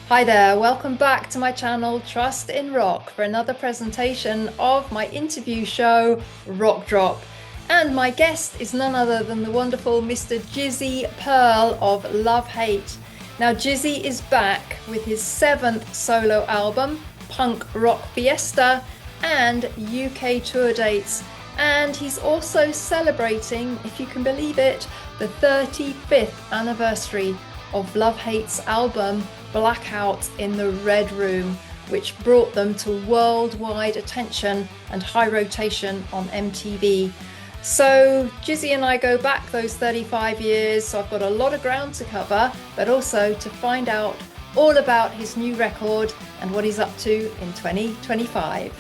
Hi there, welcome back to my channel Trust in Rock for another presentation of my interview show RockDrop. And my guest is none other than the wonderful Mr. Jizzy Pearl of Love Hate. Now Jizzy is back with his 7th solo album, Punk Rock Fiesta, and UK tour dates. And he's also celebrating, if you can believe it, the 35th anniversary of Love Hate's album Blackout in the Red Room, which brought them to worldwide attention and high rotation on MTV. So Jizzy and I go back those 35 years, so I've got a lot of ground to cover, but also to find out all about his new record and what he's up to in 2025.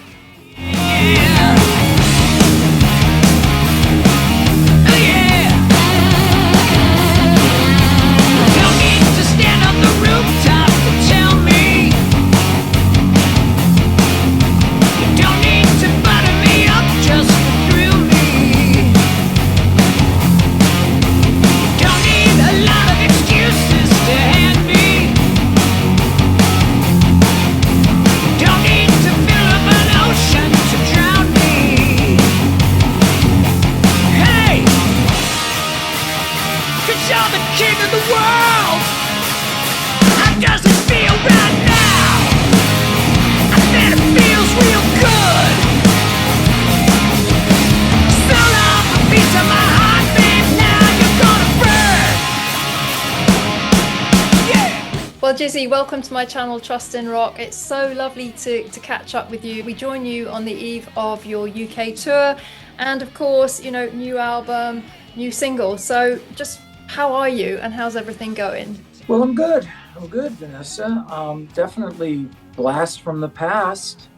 Well, Jizzy, welcome to my channel, Trust in Rock. It's so lovely to catch up with you. We join you on the eve of your UK tour and, of course, you know, new album, new single. So just how are you and how's everything going? Well, I'm good. I'm good, Vanessa. Definitely blast from the past.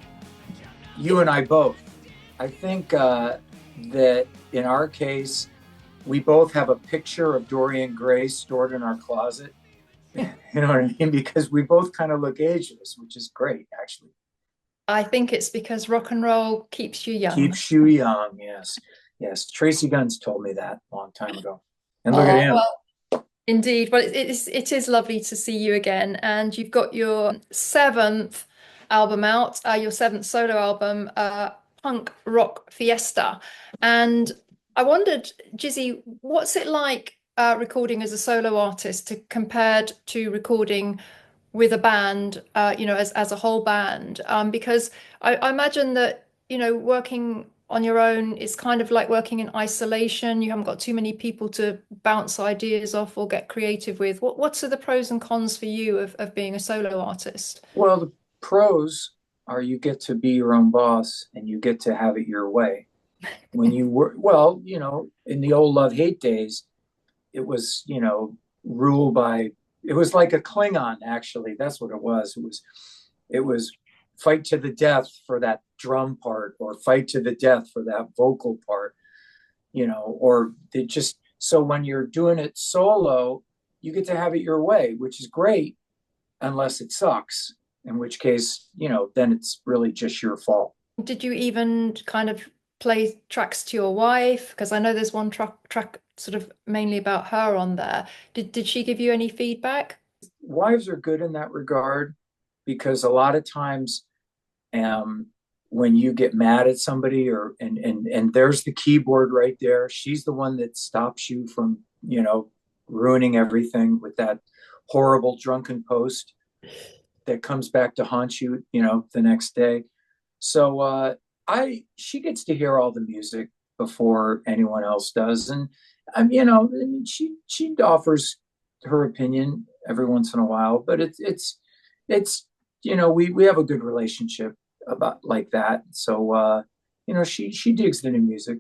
You and I both. I think that in our case, we both have a picture of Dorian Gray stored in our closet. You know what I mean? Because we both kind of look ageless, which is great, actually. I think it's because rock and roll keeps you young. Keeps you young, yes. Yes, Tracy Guns told me that a long time ago. And look at Oh, him. well, indeed. Well, it is lovely to see you again. And you've got your 7th album out, your 7th solo album, Punk Rock Fiesta. And I wondered, Jizzy, what's it like recording as a solo artist compared to recording with a band, as a whole band? Because I imagine that, working on your own is kind of like working in isolation. You haven't got too many people to bounce ideas off or get creative with. What's the pros and cons for you of being a solo artist? Well, the pros are you get to be your own boss and you get to have it your way. When you were, well, in the old love hate days, it was, ruled by, it was like a Klingon, actually. That's what it was. It was fight to the death for that drum part or fight to the death for that vocal part, or they just, so when you're doing it solo, you get to have it your way, which is great, unless it sucks, in which case, then it's really just your fault. Did you even kind of play tracks to your wife? Because I know there's one track sort of mainly about her on there. Did she give you any feedback? Wives are good in that regard because a lot of times um, when you get mad at somebody and there's the keyboard right there, she's the one that stops you from, ruining everything with that horrible drunken post that comes back to haunt you, the next day. So I she gets to hear all the music before anyone else does, and she offers her opinion every once in a while, but it's we have a good relationship about like that. So she digs the new music.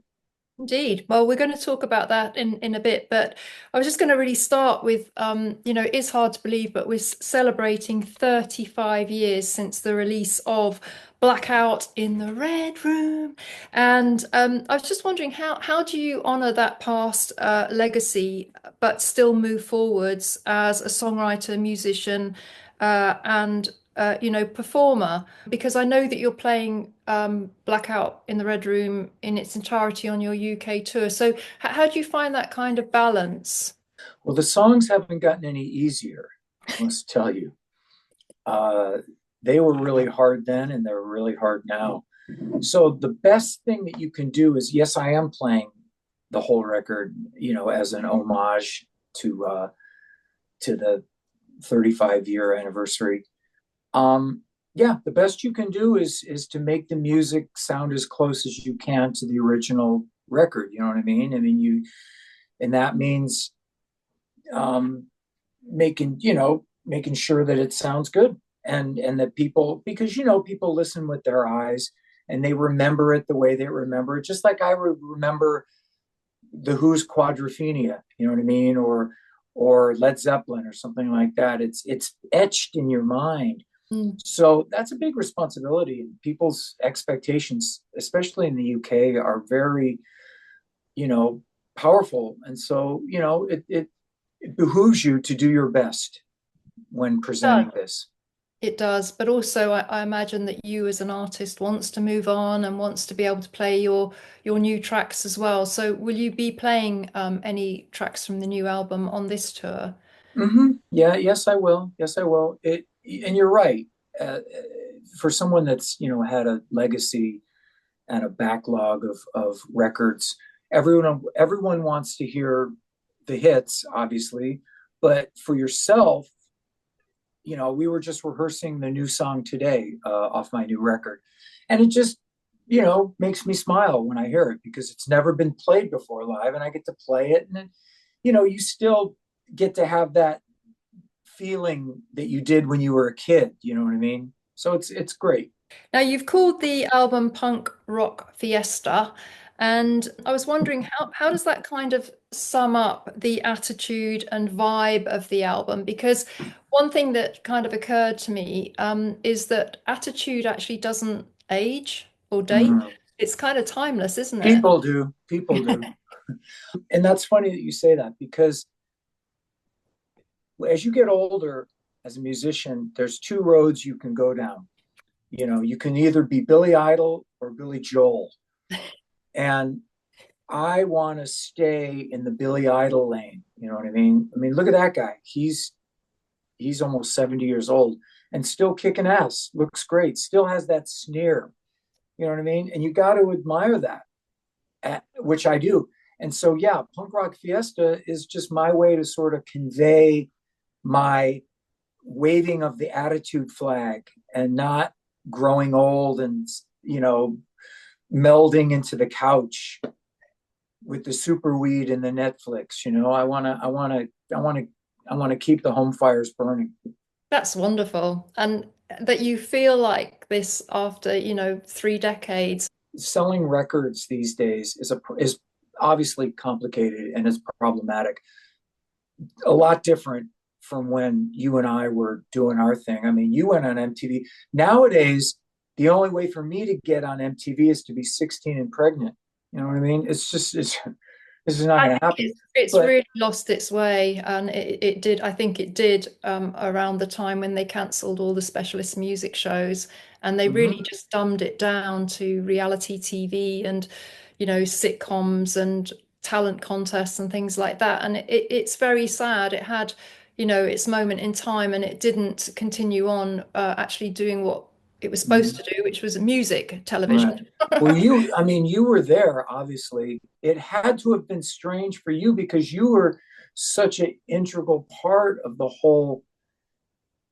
Indeed. Well, we're going to talk about that in a bit, but I was just going to really start with, it is hard to believe, but we're celebrating 35 years since the release of Blackout in the Red Room. And I was just wondering, how do you honor that past legacy, but still move forwards as a songwriter, musician, and performer? Because I know that you're playing Blackout in the Red Room in its entirety on your UK tour. So how do you find that kind of balance? Well, the songs haven't gotten any easier, I must tell you. Uh, they were really hard then, and they're really hard now. So the best thing that you can do is, yes, I am playing the whole record, as an homage to the 35-year anniversary. Yeah, the best you can do is to make the music sound as close as you can to the original record. You know what I mean? And that means um, making sure that it sounds good, and that people, because people listen with their eyes, and they remember it the way they remember it, just like I remember the Who's Quadrophenia, you know what I mean, or Led Zeppelin or something like that. It's etched in your mind. Mm. So that's a big responsibility. People's expectations, especially in the UK, are very, you know, powerful. And so, it behooves you to do your best when presenting this. It does, but also I imagine that you as an artist wants to move on and wants to be able to play your new tracks as well. So will you be playing any tracks from the new album on this tour? Yeah, yes, I will. Yes, I will. And you're right. For someone that's, had a legacy and a backlog of records, everyone wants to hear the hits, obviously, but for yourself, we were just rehearsing the new song today, off my new record. And it just, makes me smile when I hear it, because it's never been played before live, and I get to play it. And, you still get to have that feeling that you did when you were a kid. You know what I mean? So it's great. Now, you've called the album Punk Rock Fiesta, and I was wondering how does that kind of sum up the attitude and vibe of the album? Because one thing that kind of occurred to me is that attitude actually doesn't age or date. Mhm. It's kind of timeless, isn't it? People do. And that's funny that you say that, because as you get older as a musician, there's two roads you can go down. You can either be Billy Idol or Billy Joel. And I want to stay in the Billy Idol lane. You know what I mean? I mean, look at that guy. He's almost 70 years old and still kicking ass. Looks great. Still has that sneer. You know what I mean? And you got to admire that, which I do. And so, yeah, Punk Rock Fiesta is just my way to sort of convey my waving of the attitude flag, and not growing old and, melding into the couch with the super weed and the Netflix. I want to keep the home fires burning. That's wonderful. And that you feel like this after, 3 decades. Selling records these days is obviously complicated, and it's problematic. A lot different from when you and I were doing our thing. I mean, you went on MTV. Nowadays, the only way for me to get on MTV is to be 16 and pregnant. You know what I mean? This is not I going to think happen. it's But really lost its way, and it did. I think it did around the time when they cancelled all the specialist music shows, and they really mhm. just dumbed it down to reality TV and, sitcoms and talent contests and things like that. And it's very sad. It had, its moment in time, and it didn't continue on actually doing what it was supposed Mhm. to do, which was music Right. television. Well, I mean, you were there, obviously. It had to have been strange for you, because you were such an integral part of the whole,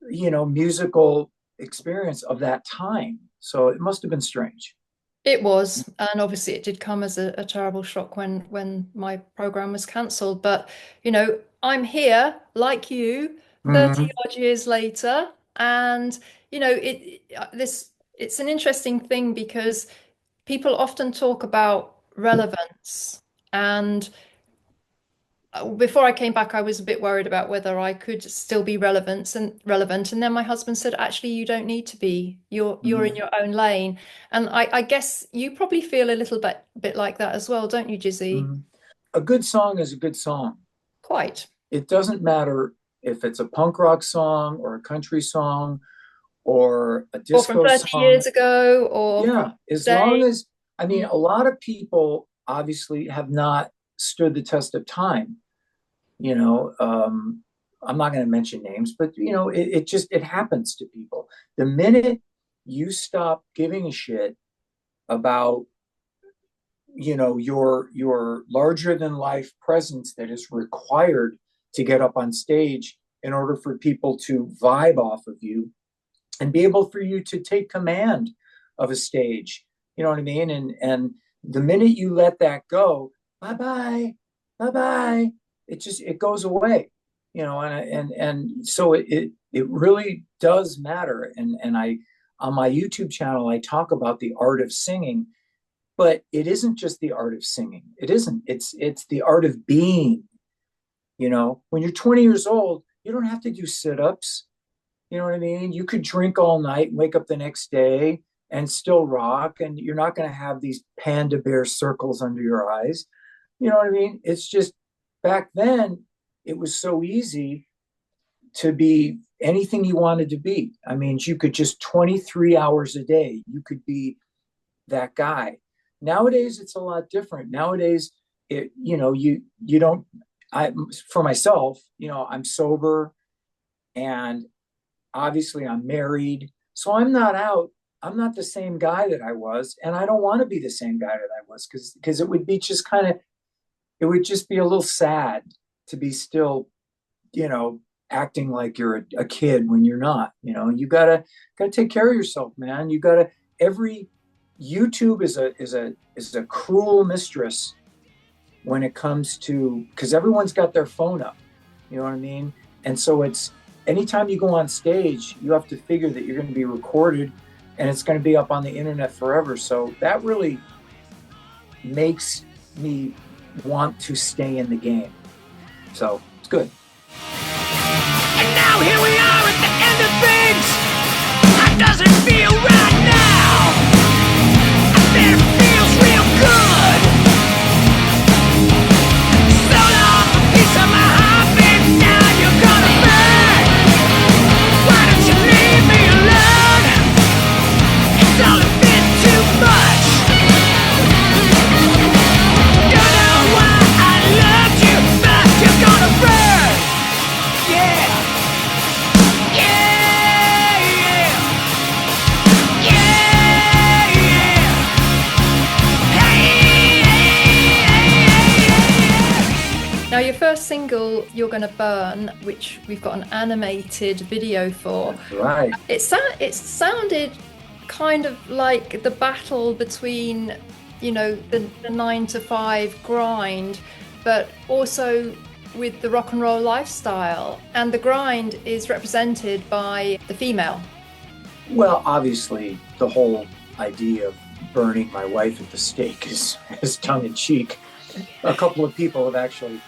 musical experience of that time. So it must have been strange. It was, and obviously it did come as a terrible shock when my program was cancelled. But I'm here like you, 30 Mhm. odd years later, and it's an interesting thing because people often talk about relevance, and before I came back, I was a bit worried about whether I could still be relevant. And then my husband said, actually, you don't need to be. You're in Mhm. your own lane. And I guess you probably feel a little bit like that as well, don't you, Jizzy? Mhm. A good song is a good song. Quite. It doesn't matter if it's a punk rock song or a country song or a Or from disco 30 song. years ago, or from Yeah, as long today, as, I mean, a lot of people obviously have not stood the test of time. You know, um, I'm not going to mention names, but it happens to people. The minute you stop giving a shit about your larger than life presence that is required to get up on stage in order for people to vibe off of you and be able for you to take command of a stage, you know what I mean? And the minute you let that go, bye bye, it goes away, and so it really does matter. And I, on my YouTube channel, I talk about the art of singing, but it isn't just the art of singing. It's the art of being. When you're 20 years old, you don't have to do sit-ups. You know what I mean? You could drink all night and wake up the next day and still rock, and you're not going to have these panda bear circles under your eyes. You know what I mean? It's just, back then, it was so easy to be anything you wanted to be. I mean, you could just 23 hours a day, you could be that guy. Nowadays, it's a lot different. Nowadays, you don't, for myself, I'm sober, and obviously I'm married. So I'm not the same guy that I was. And I don't want to be the same guy that I was, because it would be just it would just be a little sad to be still, acting like you're a kid when you're not. You gotta take care of yourself, man. Every YouTube is a cruel mistress when it comes to, because everyone's got their phone up, you know what I mean? And so it's, anytime you go on stage, you have to figure that you're going to be recorded and it's going to be up on the internet forever. So that really makes me want to stay in the game. So it's good. And now here we are at the end of things. How does it feel right now? I bet it feels real good. So long, a piece of my heart, baby, now you're gonna burn. Why don't you leave me alone? It's all a bit too much. Don't know why I loved you, but you're gonna burn. Yeah. Now, your first single, You're Gonna Burn, which we've got an animated video for. Right. It sounded kind of like the battle between, the 9-to-5 grind, but also with the rock and roll lifestyle. And the grind is represented by the female. Well, obviously, the whole idea of burning my wife at the stake is tongue in cheek. A couple of people have actually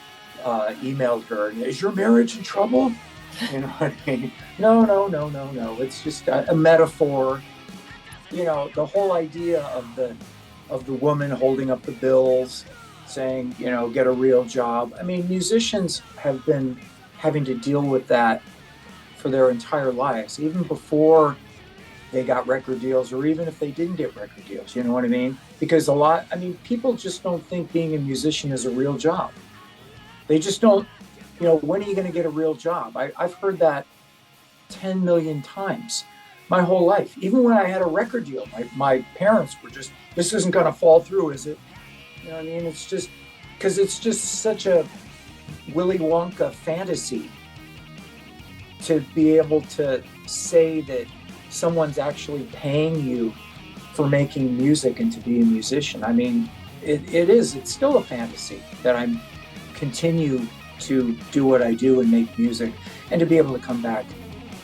emailed her, is your marriage in trouble? You know what I mean? No. It's just a metaphor. The whole idea of the woman holding up the bills, saying, get a real job. I mean, musicians have been having to deal with that for their entire lives, even before they got record deals, or even if they didn't get record deals, you know what I mean? Because people just don't think being a musician is a real job. They just don't, when are you going to get a real job? I've heard that 10 million times my whole life. Even when I had a record deal, my parents were just, this isn't going to fall through, is it? You know what I mean? It's just, because it's just such a Willy Wonka fantasy to be able to say that someone's actually paying you for making music and to be a musician. I mean, it's still a fantasy that I continue to do what I do and make music, and to be able to come back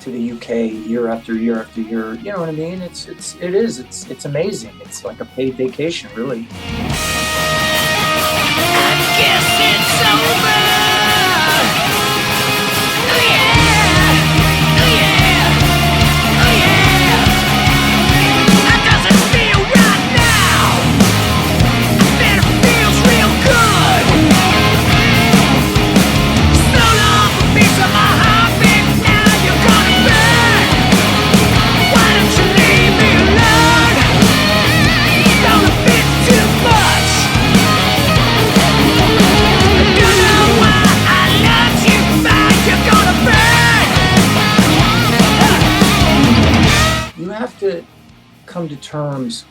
to the UK year after year after year. You know what I mean? It's amazing. It's like a paid vacation, really. I guess it's over. Too much. have to come to terms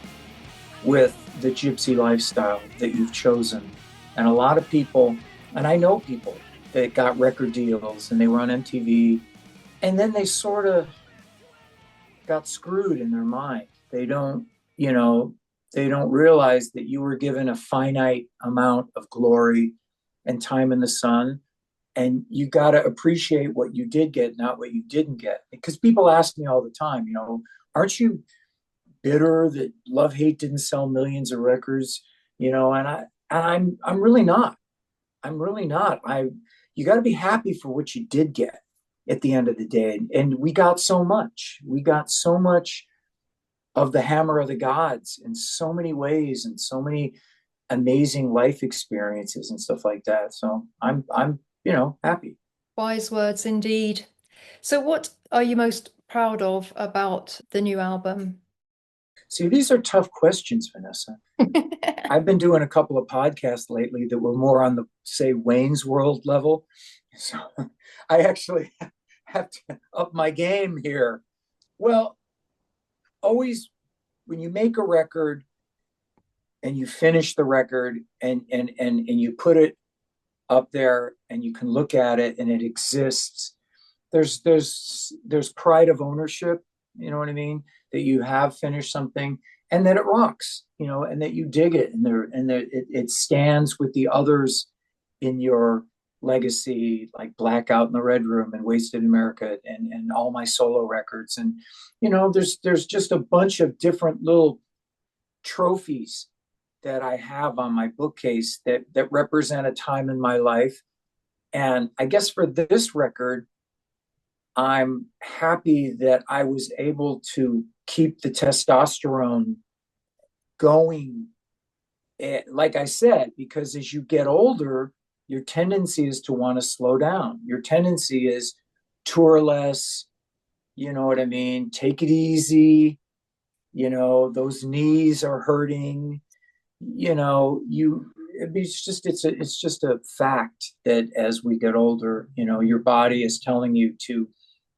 with the gypsy lifestyle that you've chosen. And a lot of people, and I know people that got record deals and they were on MTV, and then they sort of got screwed in their mind. They don't, they don't realize that you were given a finite amount of glory and time in the sun. And you got to appreciate what you did get, not what you didn't get. Because people ask me all the time, aren't you bitter that Love Hate didn't sell millions of records? I'm really not. I'm really not. You got to be happy for what you did get at the end of the day. And we got so much. We got so much of the hammer of the gods in so many ways and so many amazing life experiences and stuff like that. So I'm happy. Wise words indeed. So what are you most proud of about the new album? See, these are tough questions, Vanessa. I've been doing a couple of podcasts lately that were more on the, say, Wayne's World level. So I actually have to up my game here. Well, always when you make a record and you finish the record and you put it up there and you can look at it and it exists, there's pride of ownership, you know what I mean, that you have finished something and that it rocks, and that you dig it, and it stands with the others in your legacy, like Blackout in the Red Room and Wasted in America and all my solo records. And there's just a bunch of different little trophies that I have on my bookcase that represent a time in my life. And I guess for this record, I'm happy that I was able to keep the testosterone going. Like I said, because as you get older, your tendency is to want to slow down. Your tendency is tour less, you know what I mean? Take it easy. Those knees are hurting. It's just a fact that as we get older, your body is telling you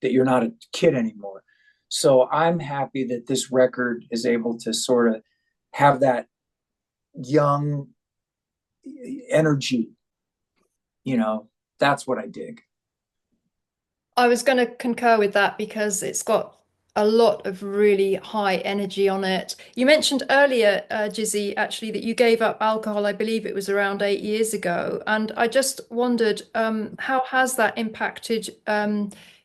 that you're not a kid anymore. So I'm happy that this record is able to sort of have that young energy. That's what I dig. I was going to concur with that because it's got a lot of really high energy on it. You mentioned earlier, Jizzy, actually, that you gave up alcohol. I believe it was around 8 years ago. And I just wondered, how has that impacted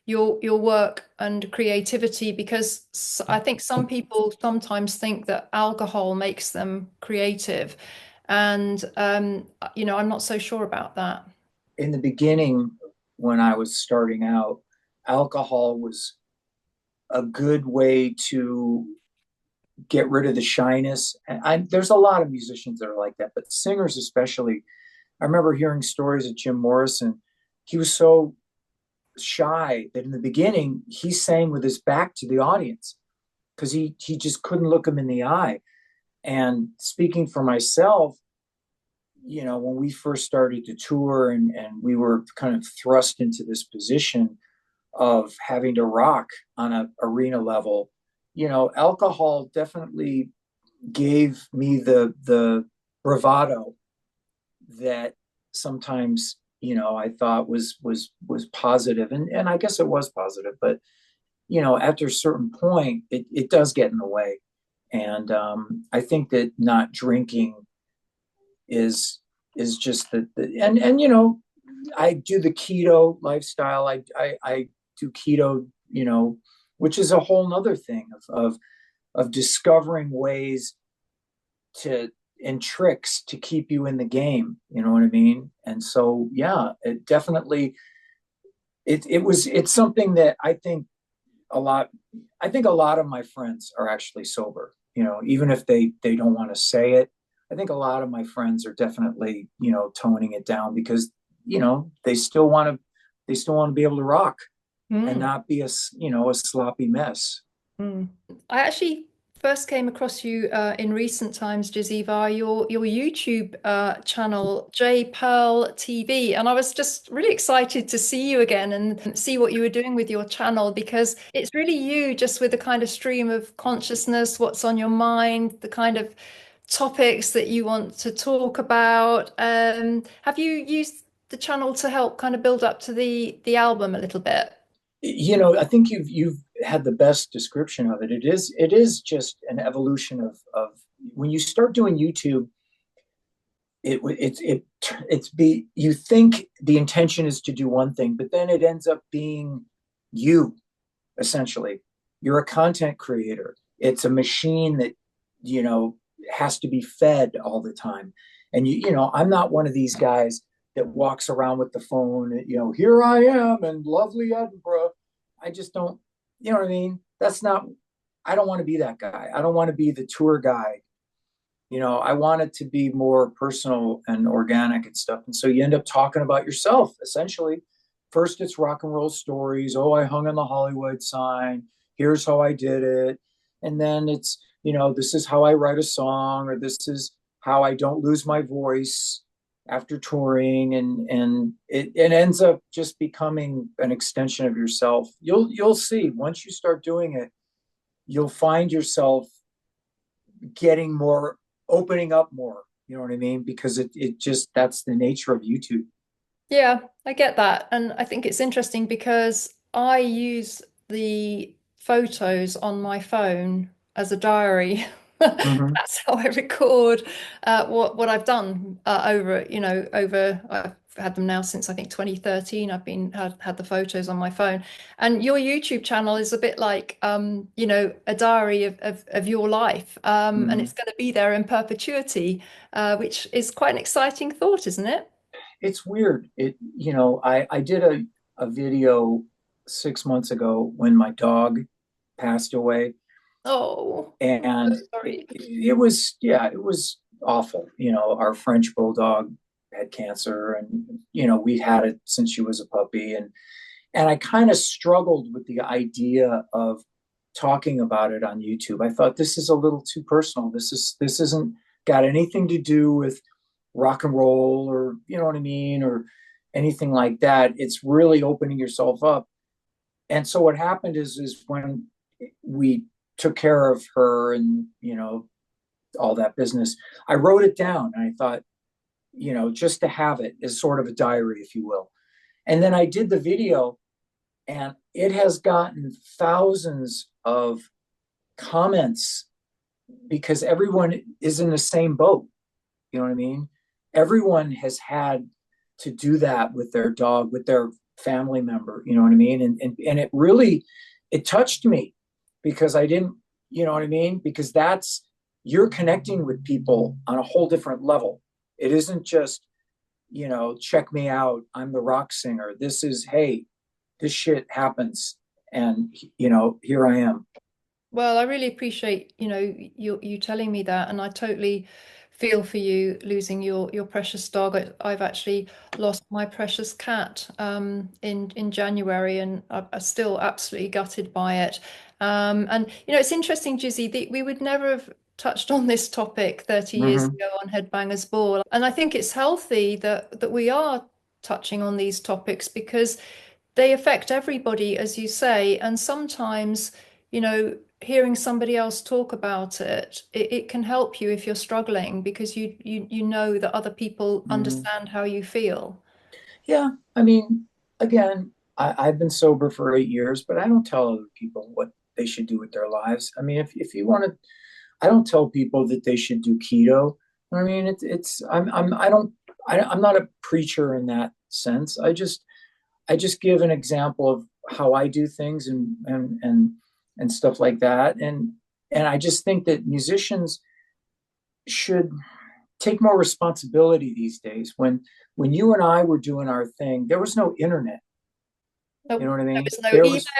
your work and creativity? Because I think some people sometimes think that alcohol makes them creative. And, I'm not so sure about that. In the beginning, when I was starting out, alcohol was a good way to get rid of the shyness. And there's a lot of musicians that are like that, but singers especially. I remember hearing stories of Jim Morrison. He was so shy that in the beginning he sang with his back to the audience because he just couldn't look him in the eye. And speaking for myself, when we first started to tour and we were kind of thrust into this position of having to rock on an arena level, alcohol definitely gave me the bravado that sometimes, I thought was positive. And I guess it was positive, but, after a certain point, it does get in the way. And I think that not drinking is just I do the keto lifestyle. I do keto, which is a whole nother thing of discovering ways and tricks to keep you in the game. You know what I mean? And so, yeah, it definitely, it's something that I think a lot of my friends are actually sober, even if they don't want to say it. I think a lot of my friends are definitely, toning it down because, they still want to be able to rock and not be a sloppy mess. I actually first came across you in recent times, Jizzy, via your YouTube channel, J Pearl TV, and I was just really excited to see you again and see what you were doing with your channel, because it's really you, just with the kind of stream of consciousness, what's on your mind, the kind of topics that you want to talk about. Have you used the channel to help kind of build up to the album a little bit? I think you've had the best description of it. It is just an evolution of when you start doing YouTube. You think the intention is to do one thing, but then it ends up being you. Essentially, you're a content creator. It's a machine that has to be fed all the time. And I'm not one of these guys that walks around with the phone, here I am in lovely Edinburgh. I just don't, you know what I mean? I don't want to be that guy. I don't want to be the tour guide. I want it to be more personal and organic and stuff. And so you end up talking about yourself, essentially. First, it's rock and roll stories. Oh, I hung on the Hollywood sign. Here's how I did it. And then it's, this is how I write a song, or this is how I don't lose my voice after touring. And it ends up just becoming an extension of yourself. You'll see, once you start doing it, you'll find yourself getting more, opening up more, you know what I mean? Because it just, that's the nature of YouTube. Yeah, I get that. And I think it's interesting because I use the photos on my phone as a diary. Mm-hmm. That's how I record what I've done over I've had them now since I think 2013. I've been had the photos on my phone. And your YouTube channel is a bit like a diary of your life. And Mm-hmm. it's going to be there in perpetuity, which is quite an exciting thought, isn't it? It's weird. I did a video 6 months ago when my dog passed away, Oh, I'm so and sorry. it was awful. Our French bulldog had cancer, and we'd had it since she was a puppy, and I kind of struggled with the idea of talking about it on YouTube. I thought, this is a little too personal. This isn't got anything to do with rock and roll, or you know what I mean, or anything like that. It's really opening yourself up. And so what happened is when we took care of her, and all that business, I wrote it down, and I thought, just to have it as sort of a diary, if you will. And then I did the video, and it has gotten thousands of comments because everyone is in the same boat. You know what I mean? Everyone has had to do that with their dog, with their family member. You know what I mean? And it really, it touched me, because I didn't, you know what I mean? Because you're connecting with people on a whole different level. It isn't just, check me out, I'm the rock singer. This is, hey, this shit happens, and here I am. Well, I really appreciate, you telling me that, and I totally feel for you losing your precious dog. I've actually lost my precious cat in January, and I'm still absolutely gutted by it. And it's interesting, Jizzy, that we would never have touched on this topic 30 years Mm-hmm. ago on Headbangers Ball, and I think it's healthy that we are touching on these topics, because they affect everybody, as you say, and sometimes, hearing somebody else talk about it can help you if you're struggling, because you know that other people Mm-hmm. understand how you feel. Yeah, I mean, again, I've been sober for 8 years, but I don't tell other people what they should do with their lives. I mean, if you want to, I don't tell people that they should do keto. I mean, it's I don't I'm not a preacher in that sense. I just give an example of how I do things, and stuff like that. And I just think that musicians should take more responsibility these days. When you and I were doing our thing, there was no internet. You know Nope. what I There mean? was no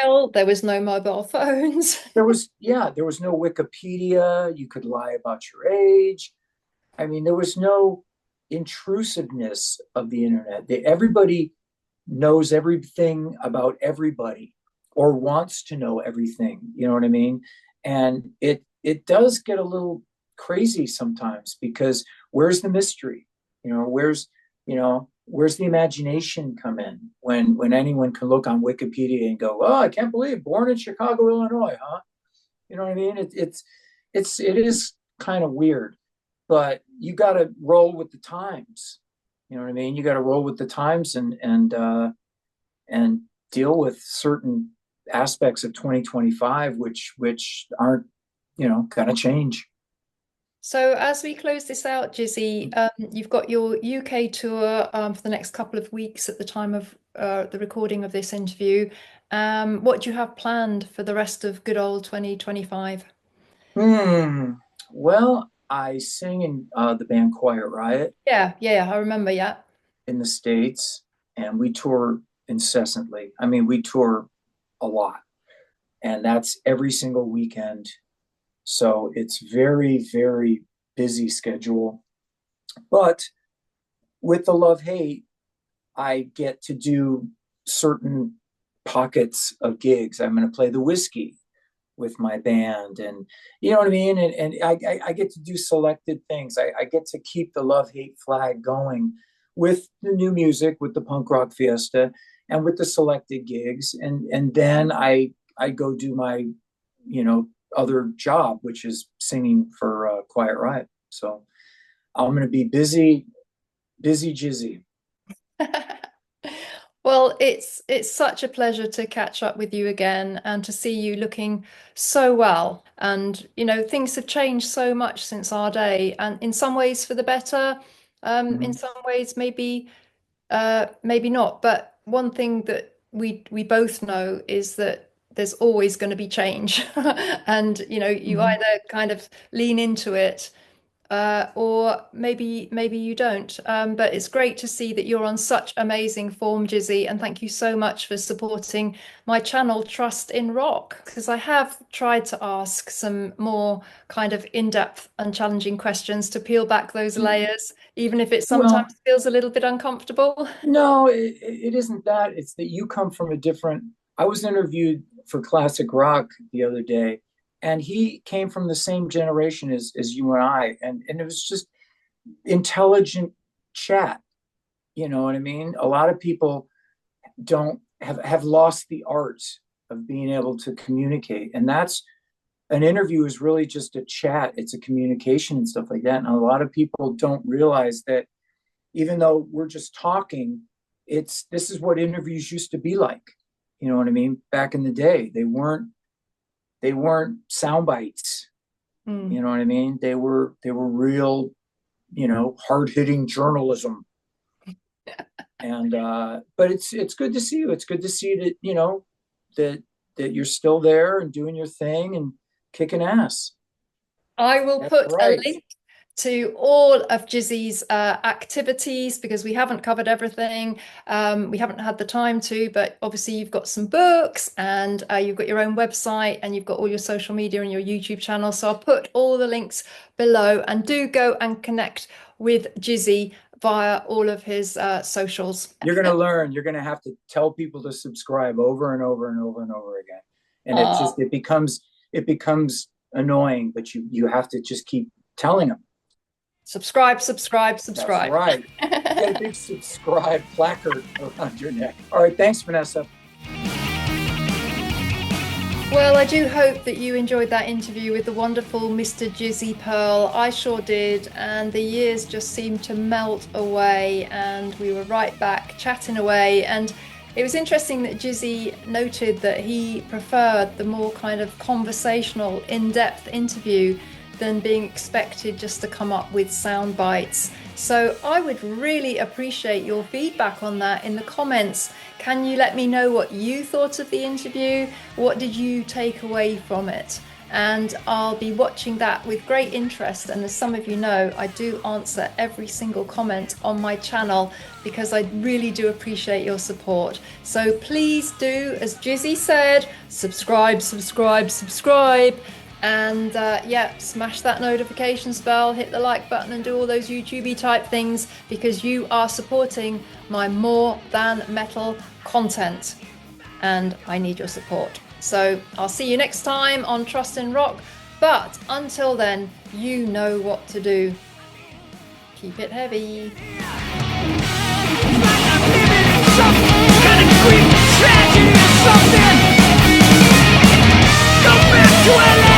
email, there was no mobile phones. There was no Wikipedia. You could lie about your age. I mean, there was no intrusiveness of the internet. Everybody knows everything about everybody, or wants to know everything. You know what I mean? And it does get a little crazy sometimes, because where's the mystery? Where's the imagination come in when anyone can look on Wikipedia and go, oh, I can't believe born in Chicago, Illinois, huh? You know what I mean? It is kind of weird, but you got to roll with the times. You know what I mean? You got to roll with the times and deal with certain aspects of 2025, which aren't, going to change. So as we close this out, Jizzy, you've got your UK tour for the next couple of weeks at the time of the recording of this interview. What do you have planned for the rest of good old 2025? Well, I sing in the band Quiet Riot Yeah, I remember, yeah. in the States, and we tour incessantly. I mean, we tour a lot, and that's every single weekend. So it's very, very busy schedule. But with the Love Hate, I get to do certain pockets of gigs. I'm going to play the Whiskey with my band, and you know what I mean? And I get to do selected things. I get to keep the Love Hate flag going with the new music, with the Punk Rock Fiesta, and with the selected gigs. And then I go do my, other job, which is singing for Quiet Riot. So I'm going to be busy Jizzy. Well, it's such a pleasure to catch up with you again and to see you looking so well. And things have changed so much since our day, and in some ways for the better, in some ways maybe maybe not. But one thing that we both know is that there's always going to be change, and you either kind of lean into it or maybe you don't. But it's great to see that you're on such amazing form, Jizzy, and thank you so much for supporting my channel, Trust in Rock, because I have tried to ask some more kind of in-depth and challenging questions to peel back those layers, even if it Well, sometimes feels a little bit uncomfortable. no, it isn't that. It's that you come from a different. I was interviewed for Classic Rock the other day, and he came from the same generation as you and I, and it was just intelligent chat. You know what I mean? A lot of people don't have lost the art of being able to communicate, and that's an interview is really just a chat. It's a communication and stuff like that. And a lot of people don't realize that even though we're just talking, this is what interviews used to be like. You know what I mean? Back in the day, they weren't sound bites. You know what I mean? They were real, hard hitting journalism. And but it's good to see you. It's good to see that that you're still there and doing your thing and kicking ass. I will That's put right. a link to all of Jizzy's activities because we haven't covered everything. We haven't had the time to, but obviously you've got some books and you've got your own website and you've got all your social media and your YouTube channel. So I'll put all the links below, and do go and connect with Jizzy via all of his socials. You're going to learn. You're going to have to tell people to subscribe over and over and over and over again. And it becomes annoying, but you have to just keep telling them. Subscribe. That's right. Get a big subscribe placard around your neck. All right. Thanks, Vanessa. Well, I do hope that you enjoyed that interview with the wonderful Mr. Jizzy Pearl. I sure did, and the years just seemed to melt away, and we were right back chatting away. And it was interesting that Jizzy noted that he preferred the more kind of conversational, in-depth interview than being expected just to come up with sound bites. So I would really appreciate your feedback on that in the comments. Can you let me know what you thought of the interview? What did you take away from it? And I'll be watching that with great interest. And as some of you know, I do answer every single comment on my channel because I really do appreciate your support. So please do, as Jizzy said, subscribe. And smash that notifications bell, hit the like button, and do all those YouTubey type things because you are supporting my more than metal content and I need your support. So I'll see you next time on Trust in Rock. But until then, you know what to do. Keep it heavy. Some kind of Greek tragedy or something. Go back to LA.